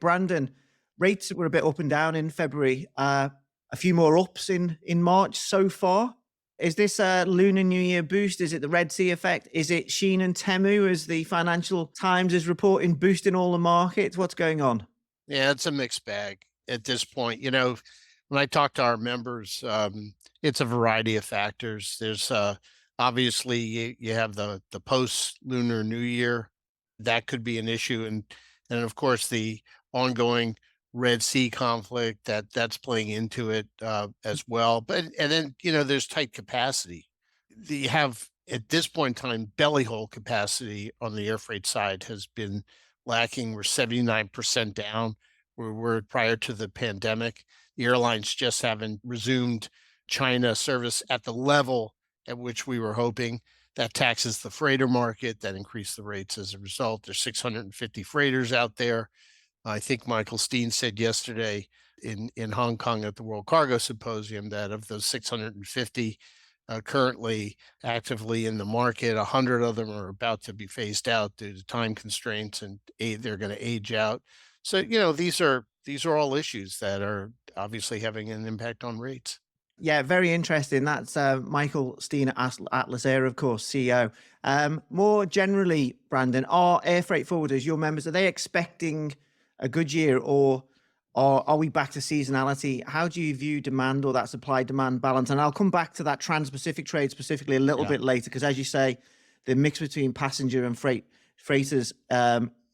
Brandon, rates were a bit up and down in February. A few more ups in March so far. Is this a Lunar New Year boost? Is it the Red Sea effect? Is it Shein and Temu, as the Financial Times is reporting, boosting all the markets? What's going on? Yeah, it's a mixed bag at this point. When I talk to our members, it's a variety of factors. There's obviously you have the post Lunar New Year, that could be an issue, and of course the ongoing Red Sea conflict that's playing into it as well. But and then there's tight capacity. You have at this point in time belly hole capacity on the air freight side has been lacking. We're 79% down where we were prior to the pandemic. The airlines just haven't resumed China service at the level at which we were hoping. That taxes the freighter market, that increased the rates as a result. There's 650 freighters out there. I think Michael Steen said yesterday in Hong Kong at the World Cargo Symposium that of those 650 currently actively in the market, 100 of them are about to be phased out due to time constraints, and they're going to age out. So these are all issues that are obviously having an impact on rates. Yeah, very interesting. That's Michael Steen at Atlas Air, of course, CEO. More generally, Brandon, are air freight forwarders, your members, are they expecting a good year, or are we back to seasonality? How do you view demand or that supply-demand balance? And I'll come back to that trans-Pacific trade specifically a little bit later, because as you say, the mix between passenger and freighters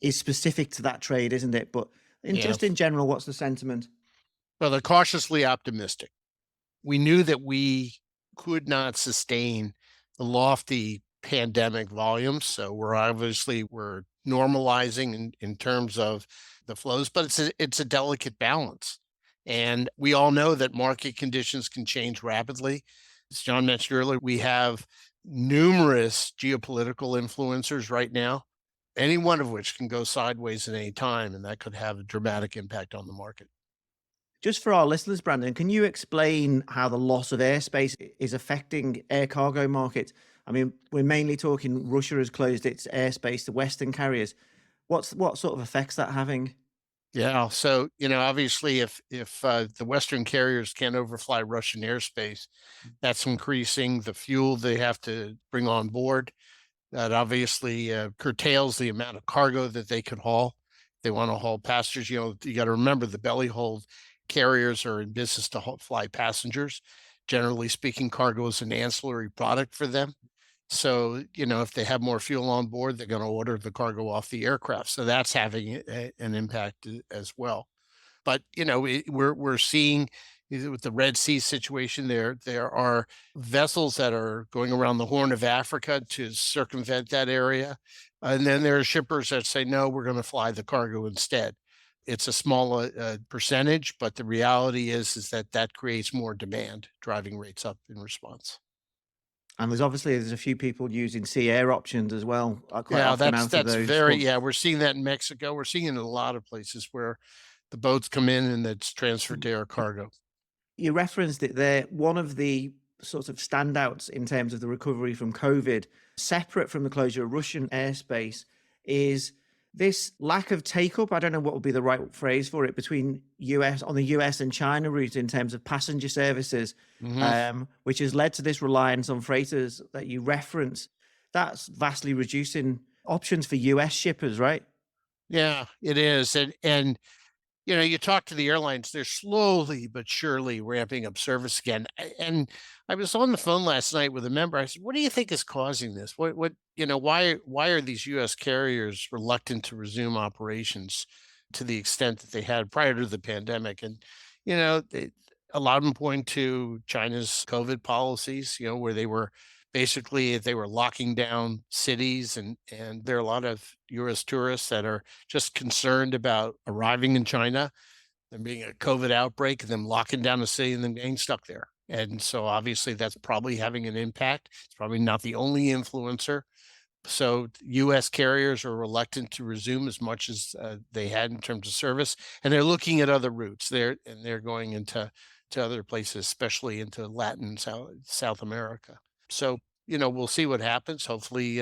is specific to that trade, isn't it? But just in general, what's the sentiment? Well, they're cautiously optimistic. We knew that we could not sustain the lofty pandemic volumes, so we're normalizing in terms of the flows, but it's a delicate balance. And we all know that market conditions can change rapidly. As John mentioned earlier, we have numerous geopolitical influencers right now, any one of which can go sideways at any time, and that could have a dramatic impact on the market. Just for our listeners, Brandon, can you explain how the loss of airspace is affecting air cargo markets? I mean, we're mainly talking Russia has closed its airspace to Western carriers. What sort of effects that having? Yeah, so obviously, if the Western carriers can't overfly Russian airspace, that's increasing the fuel they have to bring on board. That obviously curtails the amount of cargo that they can haul. They want to haul passengers. You got to remember the belly hold carriers are in business to fly passengers. Generally speaking, cargo is an ancillary product for them. So, if they have more fuel on board, they're going to order the cargo off the aircraft. So that's having an impact as well. But, we're seeing with the Red Sea situation, there are vessels that are going around the Horn of Africa to circumvent that area. And then there are shippers that say, no, we're going to fly the cargo instead. It's a small percentage, but the reality is that creates more demand, driving rates up in response. And there's a few people using sea air options as well. Quite Yeah, often that's we're seeing that in Mexico. We're seeing it in a lot of places where the boats come in and it's transferred to air cargo. You referenced it there. One of the sort of standouts in terms of the recovery from COVID, separate from the closure of Russian airspace, is this lack of take-up. I don't know what would be the right phrase for it, between the US and China route in terms of passenger services, which has led to this reliance on freighters that you reference. That's vastly reducing options for US shippers, right? Yeah, it is. And you talk to the airlines, they're slowly but surely ramping up service again. And I was on the phone last night with a member. I said, what do you think is causing this? Why are these US carriers reluctant to resume operations to the extent that they had prior to the pandemic? And, a lot of them point to China's COVID policies, where they were locking down cities, and there are a lot of US tourists that are just concerned about arriving in China, there being a COVID outbreak, and them locking down the city and then getting stuck there. And so obviously that's probably having an impact. It's probably not the only influencer. So US carriers are reluctant to resume as much as they had in terms of service, and they're looking at other routes. They're going into other places, especially into Latin South America. So, we'll see what happens. Hopefully,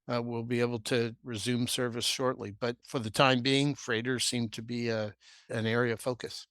we'll be able to resume service shortly. But for the time being, freighters seem to be an area of focus.